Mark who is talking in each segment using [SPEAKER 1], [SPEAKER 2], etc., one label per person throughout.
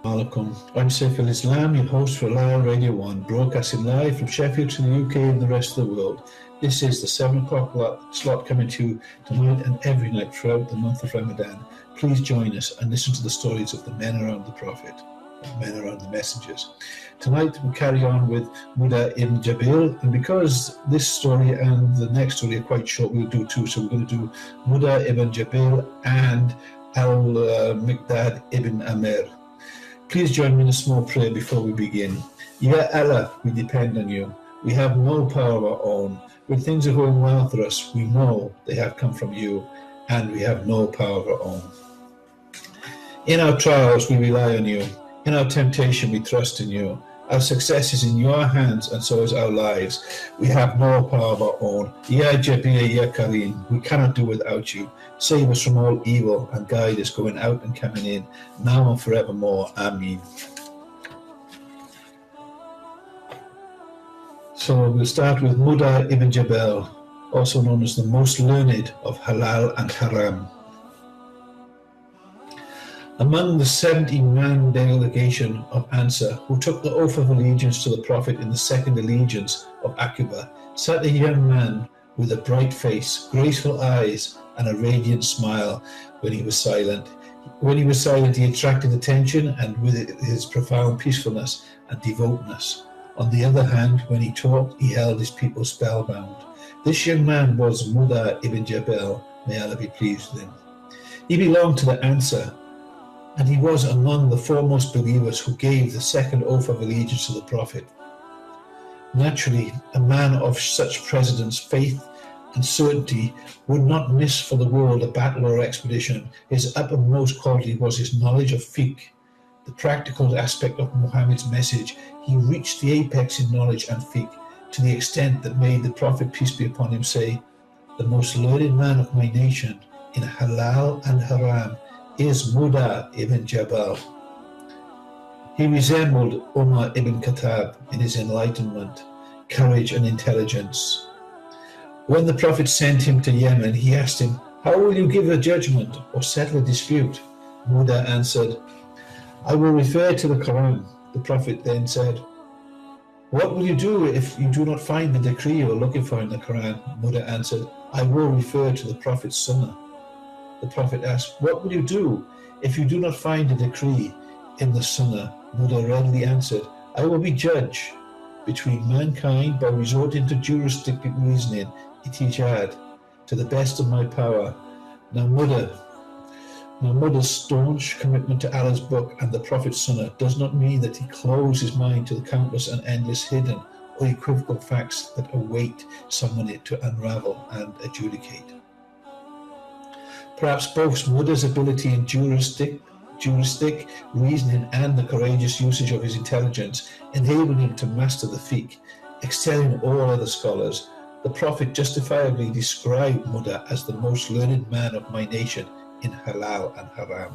[SPEAKER 1] Alaikum. I'm Saiful Islam, your host for halalradio 1, broadcasting live from Sheffield to the UK and the rest of the world. This is the 7 o'clock slot coming to you tonight and every night throughout the month of Ramadan. Please join us and listen to the stories of the men around the Prophet, men around the messengers. Tonight we carry on with Muda ibn Jabil, and because this story and the next story are quite short, we'll do two. So we're going to do Muda ibn Jabil and al-Miqdad ibn Amir. Please join me in a small prayer before we begin. Ya Allah, we depend on you. We have no power of our own. When things are going well for us, we know they have come from you, and we have no power of our own. In our trials, we rely on you. In our temptation, we trust in you. Our success is in your hands, and so is our lives. We have no power of our own. Ya Jabir, Ya Kareem, we cannot do without you. Save us from all evil and guide us going out and coming in, now and forevermore. Ameen. So we'll start with Muda ibn Jabal, also known as the most learned of halal and haram. Among the 70-man delegation of Ansar who took the oath of allegiance to the Prophet in the second allegiance of Aqaba sat a young man with a bright face, graceful eyes, and a radiant smile when he was silent. When he was silent, he attracted attention, and with it, his profound peacefulness and devoutness. On the other hand, when he talked, he held his people spellbound. This young man was Muda ibn Jabal, may Allah be pleased with him. He belonged to the Ansar, and he was among the foremost believers who gave the second oath of allegiance to the Prophet. Naturally, a man of such precedence, faith, and certainty would not miss for the world a battle or expedition. His uppermost quality was his knowledge of fiqh, the practical aspect of Muhammad's message. He reached the apex in knowledge and fiqh to the extent that made the Prophet, peace be upon him, say, "The most learned man of my nation in halal and haram is Muda ibn Jabal." He resembled Umar ibn Khattab in his enlightenment, courage and intelligence. When the Prophet sent him to Yemen, he asked him, "How will you give a judgment or settle a dispute?" Muda answered, "I will refer to the Quran." The Prophet then said, "What will you do if you do not find the decree you are looking for in the Quran?" Muda answered, "I will refer to the Prophet's Sunnah." The Prophet asked, "What will you do if you do not find a decree in the Sunnah?" Muda readily answered, "I will be judge between mankind by resorting to juristic reasoning, itijad, to the best of my power." Now Muda's staunch commitment to Allah's book and the Prophet's Sunnah does not mean that he closed his mind to the countless and endless hidden or equivocal facts that await someone to unravel and adjudicate. Perhaps both Muda's ability in juristic reasoning and the courageous usage of his intelligence enabled him to master the fiqh, excelling all other scholars. The Prophet justifiably described Muda as the most learned man of my nation in halal and haram.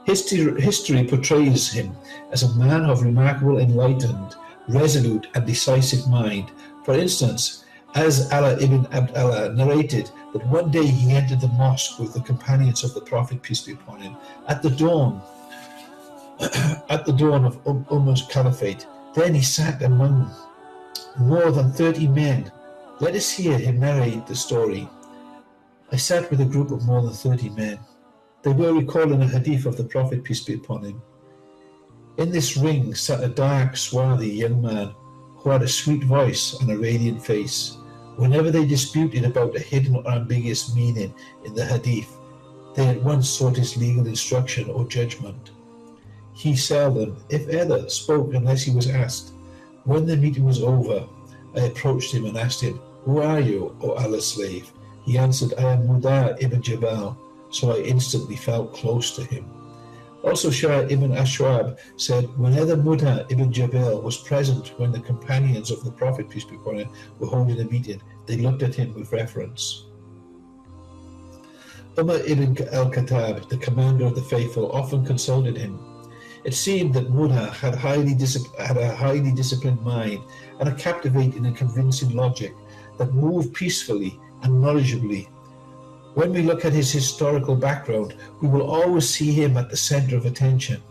[SPEAKER 1] History portrays him as a man of remarkable enlightened, resolute and decisive mind. For instance, as Ala ibn Abdallah narrated that one day he entered the mosque with the companions of the Prophet, peace be upon him, at the dawn of Umar's caliphate. Then he sat among more than 30 men. Let us hear him narrate the story. "I sat with a group of more than 30 men. They were recalling a hadith of the Prophet, peace be upon him. In this ring sat a dark, swarthy young man who had a sweet voice and a radiant face. Whenever they disputed about a hidden or ambiguous meaning in the hadith, they at once sought his legal instruction or judgment. He seldom, if ever, spoke unless he was asked. When the meeting was over, I approached him and asked him, 'Who are you, O Allah's slave?' He answered, 'I am Muda ibn Jabal,' so I instantly felt close to him." Also, Shah ibn Ashwab said, whenever Muda ibn Jabal was present when the companions of the Prophet, peace be upon him, were holding a meeting, they looked at him with reverence. Umar ibn al-Khattab, the commander of the faithful, often consulted him. It seemed that Muda had a highly disciplined mind and a captivating and convincing logic that moved peacefully and knowledgeably. When we look at his historical background, we will always see him at the center of attention.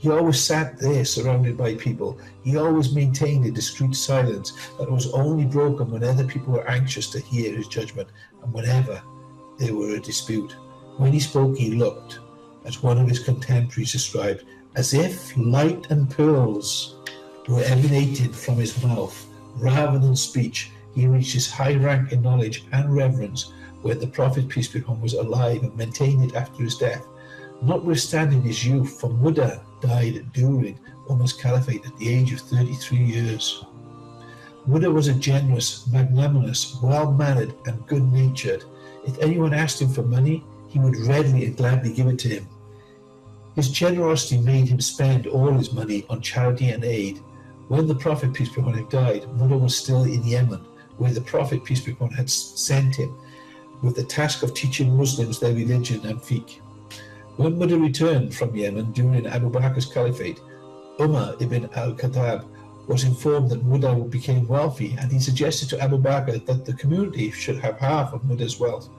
[SPEAKER 1] He always sat there surrounded by people. He always maintained a discreet silence that was only broken when other people were anxious to hear his judgment and whenever there were a dispute. When he spoke, he looked, as one of his contemporaries described, as if light and pearls were emanated from his mouth. Rather than speech, he reached his high rank in knowledge and reverence when the Prophet, peace be upon him, was alive and maintained it after his death. Notwithstanding his youth, for Muda died during Umar's caliphate at the age of 33 years. Muda was a generous, magnanimous, well-mannered and good-natured. If anyone asked him for money, he would readily and gladly give it to him. His generosity made him spend all his money on charity and aid. When the Prophet, peace be upon him, died, Muda was still in Yemen, where the Prophet, peace be upon him, had sent him with the task of teaching Muslims their religion and fiqh. When Muda returned from Yemen during Abu Bakr's caliphate, Umar ibn al-Khattab was informed that Muda became wealthy, and he suggested to Abu Bakr that the community should have half of Muda's wealth.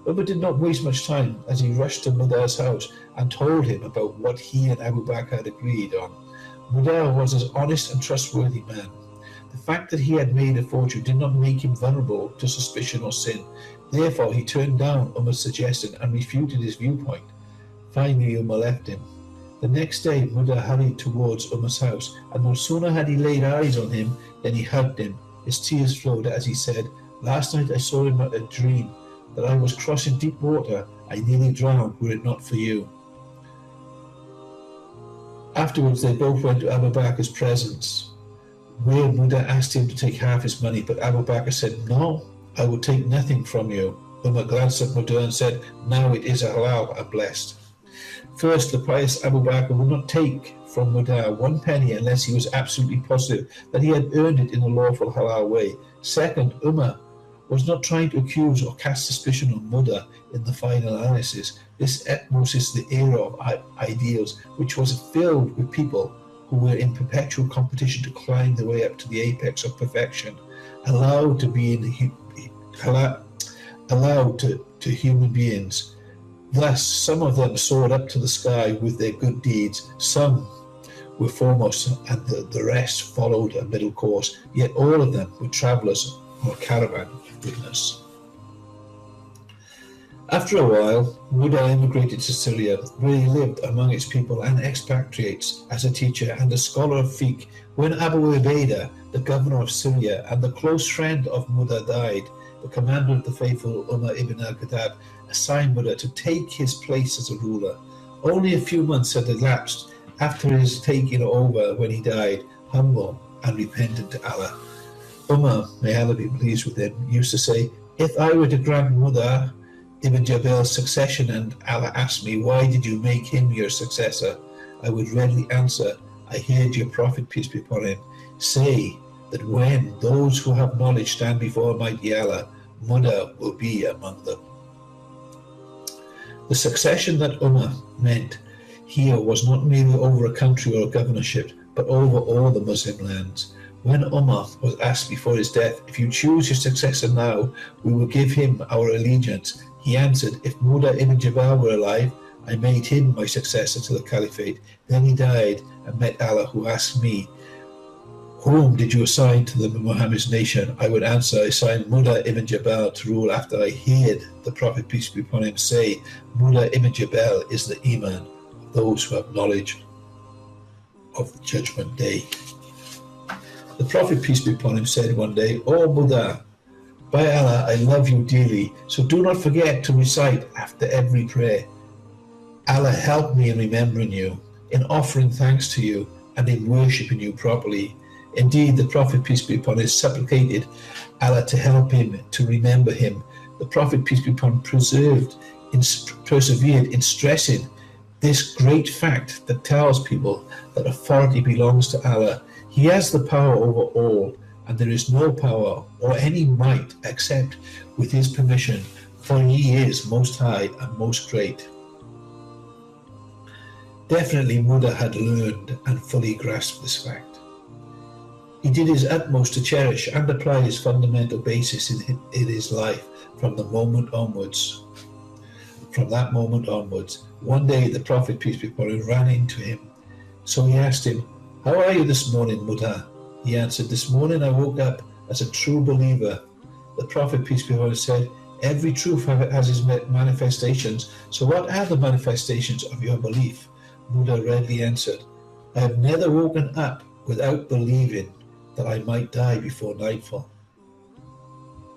[SPEAKER 1] Umar did not waste much time as he rushed to Muda's house and told him about what he and Abu Bakr had agreed on. Muda was an honest and trustworthy man. The fact that he had made a fortune did not make him vulnerable to suspicion or sin. Therefore, he turned down Umar's suggestion and refuted his viewpoint. Finally, Umar left him. The next day, Muda hurried towards Umar's house, and no sooner had he laid eyes on him than he hugged him. His tears flowed as he said, "Last night I saw in a dream that I was crossing deep water. I nearly drowned were it not for you." Afterwards, they both went to Abu Bakr's presence, where Muda asked him to take half his money, but Abu Bakr said, "No, I will take nothing from you." Umar glanced at Muda and said, "Now it is halal and blessed." First, the pious Abu Bakr would not take from Muda 1 penny unless he was absolutely positive that he had earned it in a lawful halal way. Second, Umar was not trying to accuse or cast suspicion on Muda in the final analysis. This utmost is the era of ideals, which was filled with people who were in perpetual competition to climb their way up to the apex of perfection, allowed to human beings. Thus, some of them soared up to the sky with their good deeds, some were foremost, and the rest followed a middle course, yet all of them were travellers or caravan witness. After a while, Muda emigrated to Syria, where he lived among its people and expatriates as a teacher and a scholar of fiqh. When Abu Ubaidah, the governor of Syria and the close friend of Muda, died, the commander of the faithful, Umar ibn al-Khattab, assigned Muda to take his place as a ruler. Only a few months had elapsed after his taking over when he died, humble and repentant to Allah. Umar, may Allah be pleased with him, used to say, "If I were to grant Muda ibn Jabal's succession and Allah asked me, 'Why did you make him your successor?' I would readily answer, 'I heard your Prophet, peace be upon him, say that when those who have knowledge stand before Almighty Allah, Muda will be among them.'" The succession that Umar meant here was not merely over a country or a governorship, but over all the Muslim lands. When Umar was asked before his death, "If you choose your successor now, we will give him our allegiance," he answered, "If Muda ibn Jabal were alive, I made him my successor to the caliphate. Then he died and met Allah, who asked me, 'Whom did you assign to the Muhammad's nation?' I would answer, 'I assigned Muda ibn Jabal to rule,' after I heard the Prophet, peace be upon him, say, 'Muda ibn Jabal is the Iman of those who have knowledge of the judgment day.'" The Prophet, peace be upon him, said one day, "O Muda, by Allah, I love you dearly, so do not forget to recite after every prayer, 'Allah help me in remembering you, in offering thanks to you, and in worshipping you properly.'" Indeed, the Prophet, peace be upon him, supplicated Allah to help him to remember him. The Prophet, peace be upon him, persevered in stressing this great fact that tells people that authority belongs to Allah. He has the power over all, and there is no power or any might except with his permission, for he is most high and most great. Definitely Muda had learned and fully grasped this fact. He did his utmost to cherish and apply his fundamental basis in his life from that moment onwards. One day the Prophet, peace be upon him, ran into him So he asked him, "How are you this morning, Muda?" He answered, "This morning I woke up as a true believer." The Prophet, peace be upon him, said, "Every truth has its manifestations. So what are the manifestations of your belief?" Muda readily answered, "I have never woken up without believing that I might die before nightfall.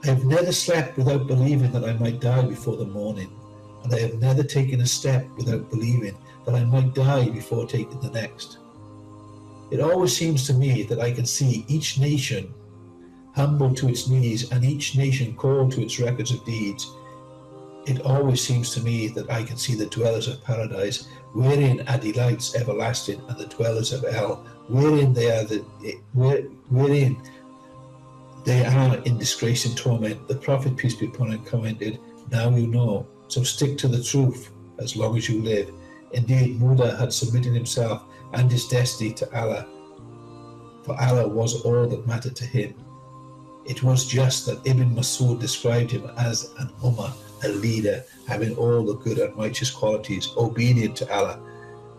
[SPEAKER 1] I have never slept without believing that I might die before the morning. And I have never taken a step without believing that I might die before taking the next. It always seems to me that I can see each nation humbled to its knees and each nation called to its records of deeds. It always seems to me that I can see the dwellers of paradise, wherein are delights everlasting, and the dwellers of hell, wherein they are in disgrace and torment." The Prophet, peace be upon him, commented, "Now you know, so stick to the truth as long as you live." Indeed, Muda had submitted himself and his destiny to Allah, for Allah was all that mattered to him. It was just that Ibn Masud described him as an ummah, a leader, having all the good and righteous qualities, obedient to Allah,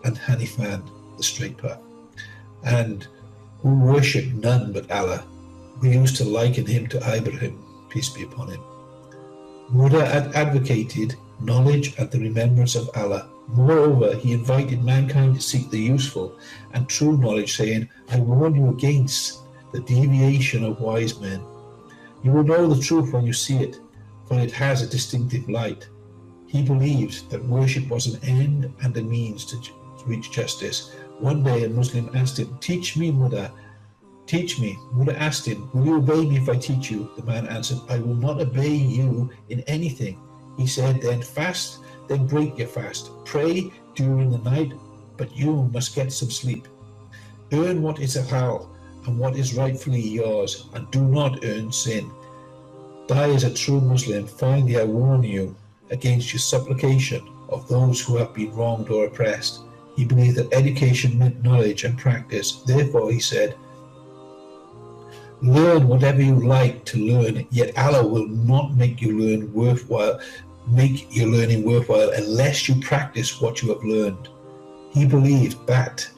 [SPEAKER 1] and Hanifan, the straight path, and who worshipped none but Allah. We used to liken him to Ibrahim, peace be upon him. Muda had advocated knowledge and the remembrance of Allah. Moreover, he invited mankind to seek the useful and true knowledge, saying, "I warn you against the deviation of wise men. You will know the truth when you see it, for it has a distinctive light." He believed that worship was an end and a means to reach justice. One day a Muslim asked him, "Teach me, Muda. Teach me." Muda asked him, "Will you obey me if I teach you?" The man answered, "I will not obey you in anything." He said, "Then fast, then break your fast. Pray during the night, but you must get some sleep. Earn what is halal and what is rightfully yours, and do not earn sin. Die as a true Muslim. Finally, I warn you against your supplication of those who have been wronged or oppressed." He believed that education meant knowledge and practice. Therefore, he said, "Learn whatever you like to learn, yet Allah will not make your learning worthwhile unless you practice what you have learned." He believed that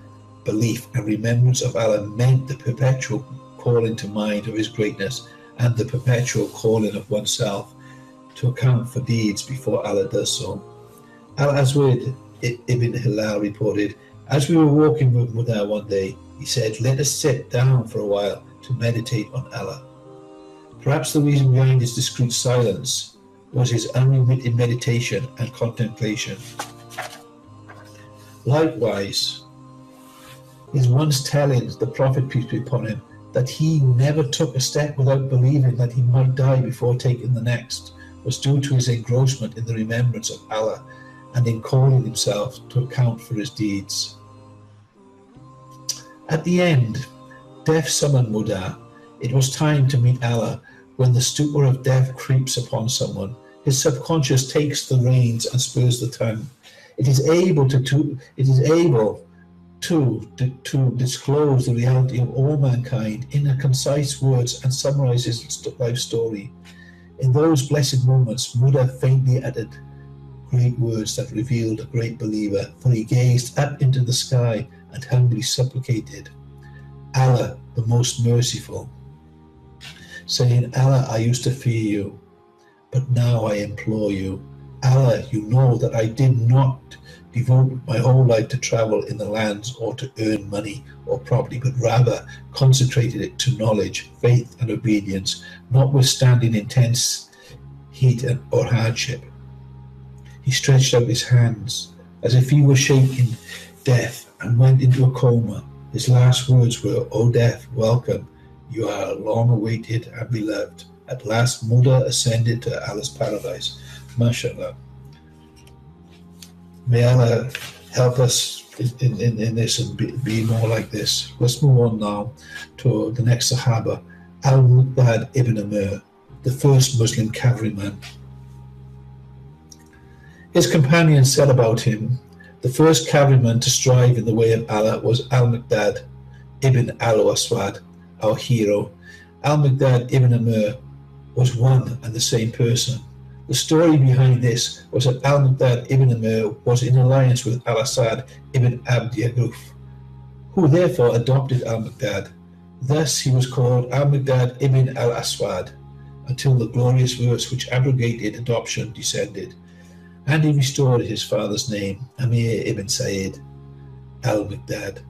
[SPEAKER 1] belief and remembrance of Allah meant the perpetual calling to mind of his greatness and the perpetual calling of oneself to account for deeds before Allah does so. Al-Aswad ibn Hilal reported, "As we were walking with Muda one day, he said, 'Let us sit down for a while to meditate on Allah.' Perhaps the reason behind his discreet silence was his unremitting meditation and contemplation. Likewise, his once telling the Prophet, peace be upon him, that he never took a step without believing that he might die before taking the next was due to his engrossment in the remembrance of Allah and in calling himself to account for his deeds. At the end, death summoned Muda. It was time to meet Allah. When the stupor of death creeps upon someone, his subconscious takes the reins and spurs the tongue. It is able to disclose the reality of all mankind in a concise words and summarize his life story. In those blessed moments, Muda faintly uttered great words that revealed a great believer, for he gazed up into the sky and humbly supplicated Allah, the most merciful, saying, "Allah, I used to fear you, but now I implore you. Allah, you know that I did not devote my whole life to travel in the lands or to earn money or property, but rather concentrated it to knowledge, faith and obedience, notwithstanding intense heat or hardship." He stretched out his hands as if he were shaking death and went into a coma. His last words were, "O death, welcome. You are long awaited and beloved." At last, Muda ascended to Allah's paradise. MashaAllah. May Allah help us in this and be more like this. Let's move on now to the next Sahaba, Al-Muqdad ibn Amr, the first Muslim cavalryman. His companions said about him, the first cavalryman to strive in the way of Allah was Al-Muqdad ibn al-Aswad, our hero. Al-Muqdad ibn Amr was one and the same person. The story behind this was that Al-Muqdad ibn Amr was in alliance with Al-Asad ibn Abd Yaguf, who therefore adopted al-Miqdad. Thus he was called al-Miqdad ibn al-Aswad, until the glorious verse which abrogated adoption descended, and he restored his father's name. Amir ibn Said al-Miqdad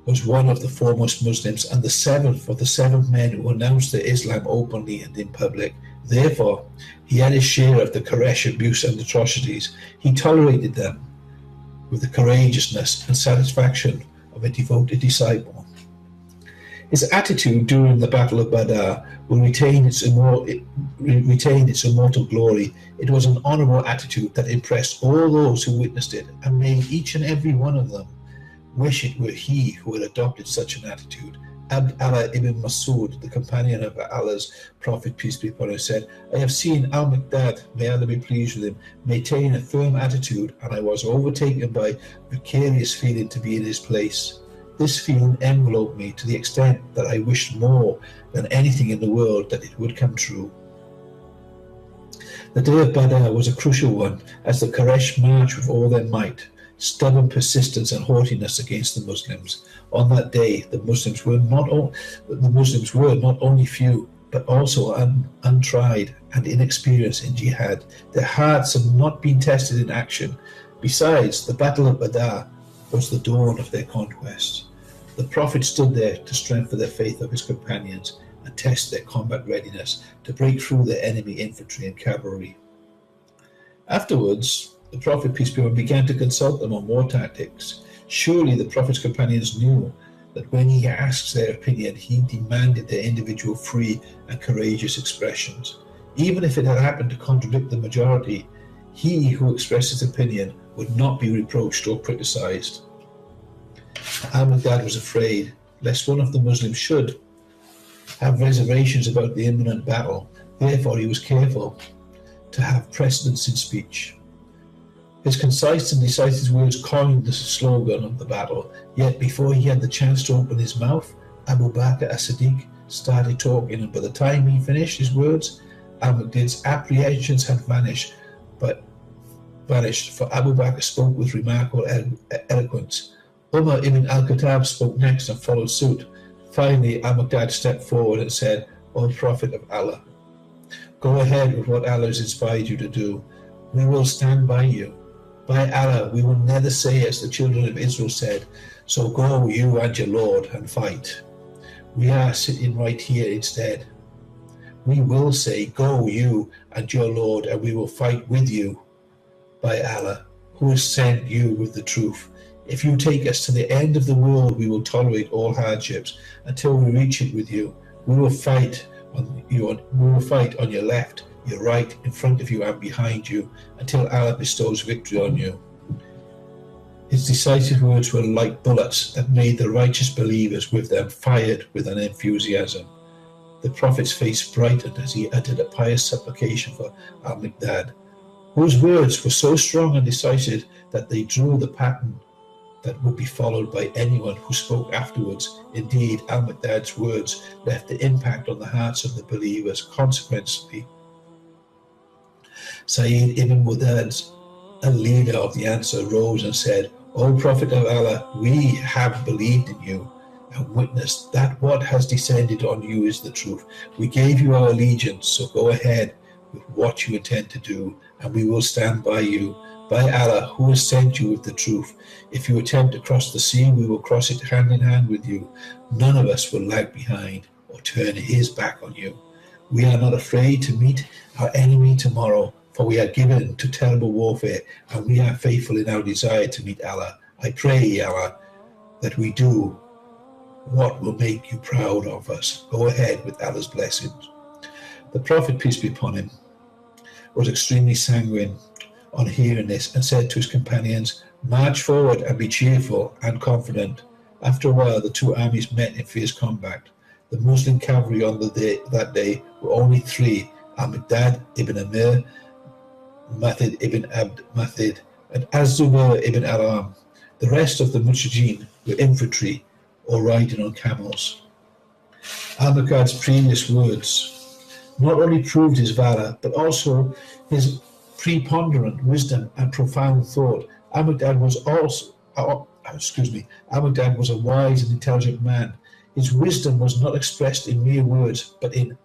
[SPEAKER 1] was one of the foremost Muslims and the seventh of the 7 men who announced their Islam openly and in public. Therefore, he had his share of the Quraysh abuse and atrocities. He tolerated them with the courageousness and satisfaction of a devoted disciple. His attitude during the Battle of Badr will retain its immortal glory. It was an honourable attitude that impressed all those who witnessed it and made each and every one of them wish it were he who had adopted such an attitude. Abd Allah ibn Masud, the companion of Allah's Prophet, peace be upon him, said, I have seen al-Miqdad, may Allah be pleased with him, maintain a firm attitude, and I was overtaken by vicarious feeling to be in his place. This feeling enveloped me to the extent that I wished more than anything in the world that it would come true. The day of Badr was a crucial one, as the Quraysh marched with all their might, stubborn persistence and haughtiness against the Muslims. On that day, the Muslims were not only few, but also untried and inexperienced in jihad. Their hearts had not been tested in action. Besides, the Battle of Badr was the dawn of their conquest. The Prophet stood there to strengthen the faith of his companions and test their combat readiness to break through their enemy infantry and cavalry. Afterwards, the Prophet, peace be upon him, began to consult them on war tactics. Surely the Prophet's companions knew that when he asked their opinion, he demanded their individual free and courageous expressions. Even if it had happened to contradict the majority, he who expressed his opinion would not be reproached or criticized. Al-Miqdad was afraid lest one of the Muslims should have reservations about the imminent battle. Therefore, he was careful to have precedence in speech. His concise and decisive words coined the slogan of the battle, yet before he had the chance to open his mouth, Abu Bakr as-Siddiq started talking, and by the time he finished his words, Al-Miqdad's apprehensions had vanished, for Abu Bakr spoke with remarkable eloquence. Umar ibn al-Khattab spoke next and followed suit. Finally, Al-Miqdad stepped forward and said, O Prophet of Allah, go ahead with what Allah has inspired you to do. We will stand by you. By Allah, we will never say as the children of Israel said, so go you and your Lord and fight. We are sitting right here instead. We will say, go you and your Lord, and we will fight with you. By Allah, who has sent you with the truth. If you take us to the end of the world, we will tolerate all hardships until we reach it with you. We will fight on your left, your right, in front of you and behind you, until Allah bestows victory on you. His decisive words were like bullets that made the righteous believers with them fired with an enthusiasm. The Prophet's face brightened as he uttered a pious supplication for Al-Miqdad, whose words were so strong and decisive that they drew the pattern that would be followed by anyone who spoke afterwards. Indeed, Al-Miqdad's words left an impact on the hearts of the believers. Consequently, Sa'id ibn Mu'adh, a leader of the Ansar, rose and said, O Prophet of Allah, we have believed in you and witnessed that what has descended on you is the truth. We gave you our allegiance, so go ahead with what you intend to do, and we will stand by you. By Allah, who has sent you with the truth, if you attempt to cross the sea, we will cross it hand in hand with you. None of us will lag behind or turn his back on you. We are not afraid to meet our enemy tomorrow, for we are given to terrible warfare, and we are faithful in our desire to meet Allah. I pray, Allah, that we do what will make you proud of us. Go ahead with Allah's blessings. The Prophet, peace be upon him, was extremely sanguine on hearing this and said to his companions, march forward and be cheerful and confident. After a while, the two armies met in fierce combat. The Muslim cavalry on that day were only 3, Al-Miqdad ibn Amir, Mathid ibn Abd Mathid, and Az-Zubair ibn Aram. The rest of the Mujahideen were infantry or riding on camels. Al-Miqdad's previous words not only proved his valor, but also his preponderant wisdom and profound thought. Al-Miqdad Al-Baghdad was a wise and intelligent man. His wisdom was not expressed in mere words, but in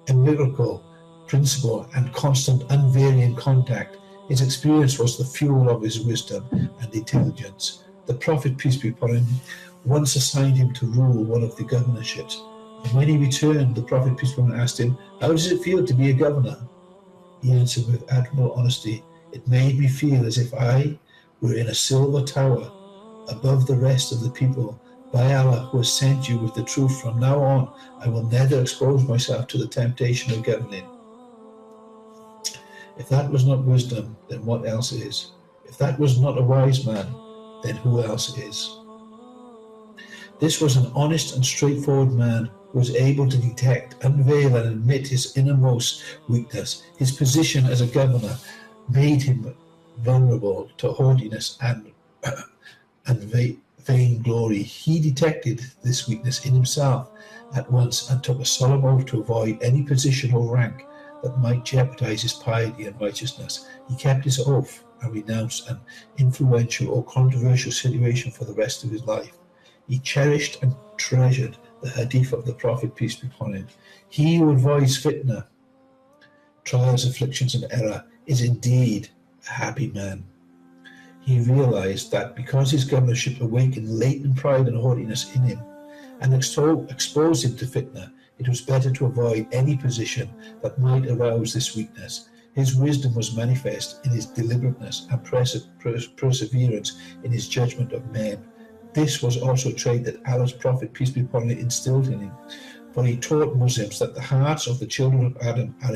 [SPEAKER 1] empirical principle and constant, unvarying contact. His experience was the fuel of his wisdom and intelligence. The Prophet, peace be upon him, once assigned him to rule one of the governorships. And when he returned, the Prophet, peace be upon him, asked him, "How does it feel to be a governor?" He answered with admirable honesty, "It made me feel as if I were in a silver tower above the rest of the people. By Allah, who has sent you with the truth, from now on I will never expose myself to the temptation of governing." If that was not wisdom, then what else is? If that was not a wise man, then who else is? This was an honest and straightforward man who was able to detect, unveil, and admit his innermost weakness. His position as a governor made him vulnerable to haughtiness and vain glory. He detected this weakness in himself at once and took a solemn oath to avoid any position or rank that might jeopardize his piety and righteousness. He kept his oath and renounced an influential or controversial situation for the rest of his life. He cherished and treasured the hadith of the Prophet, peace be upon him. He who avoids fitna, trials, afflictions, and error is indeed a happy man. He realized that because his governorship awakened latent pride and haughtiness in him and exposed him to fitna, it was better to avoid any position that might arouse this weakness. His wisdom was manifest in his deliberateness and perseverance in his judgment of men. This was also a trait that Allah's Prophet, peace be upon him, instilled in him, for he taught Muslims that the hearts of the children of Adam are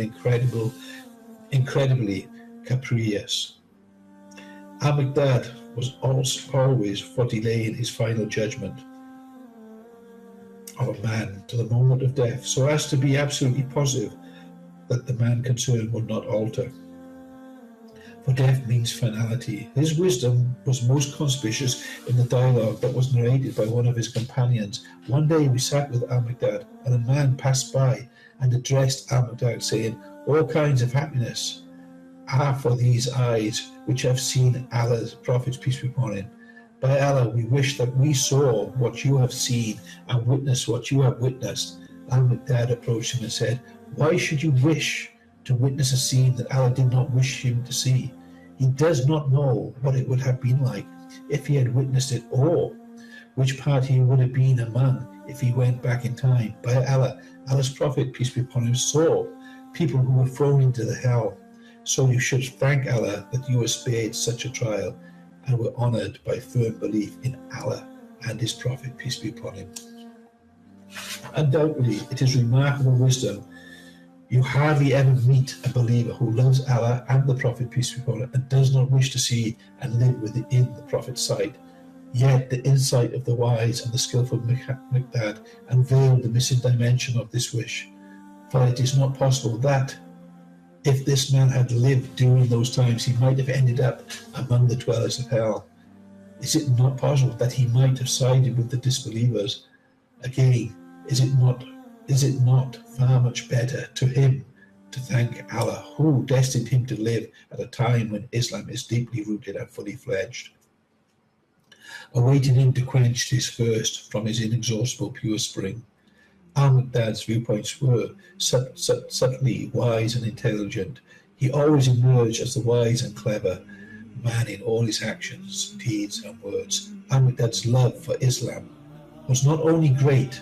[SPEAKER 1] incredibly capricious. Al-Baghdad was always for delaying his final judgment of a man to the moment of death, so as to be absolutely positive that the man concerned would not alter. For death means finality. His wisdom was most conspicuous in the dialogue that was narrated by one of his companions. One day we sat with Al-Baghdad, and a man passed by and addressed Al-Baghdad, saying, "All kinds of happiness are for these eyes which have seen Allah's Prophet, peace be upon him. By Allah, we wish that we saw what you have seen and witnessed what you have witnessed." Al-Baghdad approached him and said, "Why should you wish to witness a scene that Allah did not wish him to see? He does not know what it would have been like if he had witnessed it, or which part he would have been among if he went back in time. By Allah, Allah's Prophet, peace be upon him, saw people who were thrown into the hell. So you should thank Allah that you were spared such a trial and were honored by firm belief in Allah and his Prophet, peace be upon him." Undoubtedly, it is remarkable wisdom. You hardly ever meet a believer who loves Allah and the Prophet, peace be upon him, and does not wish to see and live within the Prophet's sight. Yet the insight of the wise and the skillful Baghdad unveiled the missing dimension of this wish. For it is not possible that, if this man had lived during those times, he might have ended up among the dwellers of hell. Is it not possible that he might have sided with the disbelievers? Again, is it not far much better to him to thank Allah, who destined him to live at a time when Islam is deeply rooted and fully fledged, awaiting him to quench his thirst from his inexhaustible pure spring? Al-Baghdad's viewpoints were subtly wise and intelligent. He always emerged as the wise and clever man in all his actions, deeds, and words. Al-Baghdad's love for Islam was not only great,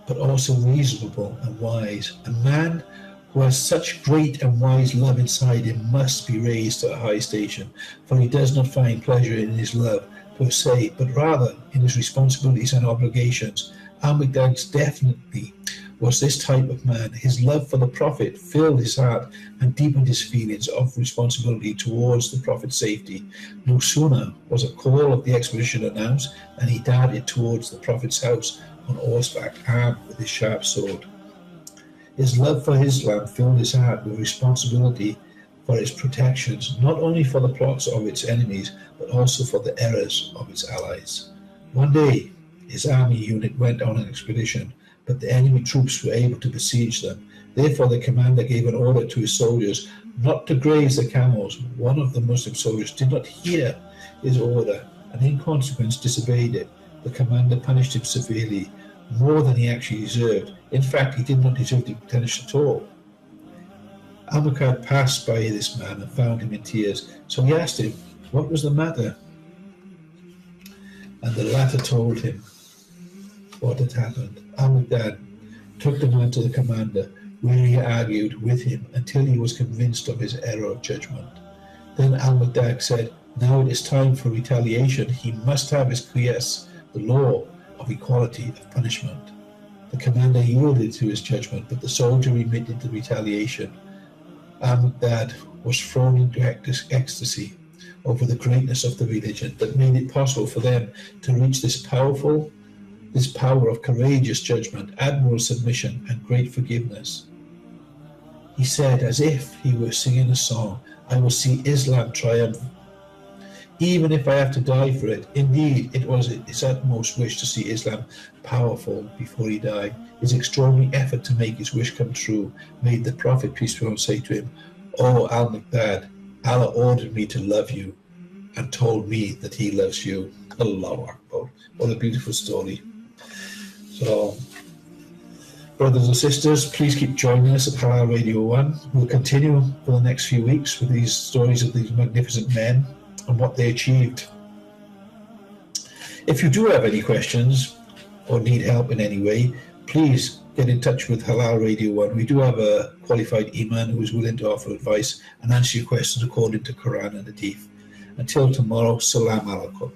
[SPEAKER 1] but also reasonable and wise. A man who has such great and wise love inside him must be raised to a high station, for he does not find pleasure in his love per se, but rather in his responsibilities and obligations. Al-Baghdad definitely was this type of man. His love for the Prophet filled his heart and deepened his feelings of responsibility towards the Prophet's safety. No sooner was a call of the expedition announced than he darted towards the Prophet's house on horseback, armed with his sharp sword. His love for Islam filled his heart with responsibility for its protections, not only for the plots of its enemies, but also for the errors of its allies. One day, his army unit went on an expedition, but the enemy troops were able to besiege them. Therefore, the commander gave an order to his soldiers not to graze the camels. One of the Muslim soldiers did not hear his order and in consequence disobeyed it. The commander punished him severely, more than he actually deserved. In fact, he did not deserve to be punished at all. Al-Muqad passed by this man and found him in tears, so he asked him what was the matter, and the latter told him what had happened. Al-Muqad took the man to the commander, where he argued with him until he was convinced of his error of judgment. Then Al-Muqad said, now it is time for retaliation. He must have his qiyas, the law of equality of punishment. The commander yielded to his judgment, but the soldier remitted the retaliation. Al-Muqad was thrown into ecstasy over the greatness of the religion that made it possible for them to reach this power of courageous judgment, admirable submission, and great forgiveness. He said, as if he were singing a song, I will see Islam triumph, even if I have to die for it. Indeed, it was his utmost wish to see Islam powerful before he died. His extraordinary effort to make his wish come true made the Prophet, peace be upon him, say to him, O Al-Muqad, Allah ordered me to love you and told me that he loves you. Allahu Akbar. What a beautiful story. So, brothers and sisters, please keep joining us at Halal Radio 1. We'll continue for the next few weeks with these stories of these magnificent men and what they achieved. If you do have any questions or need help in any way, please get in touch with Halal Radio 1. We do have a qualified imam who is willing to offer advice and answer your questions according to Quran and Hadith. Until tomorrow, Salam Alaikum.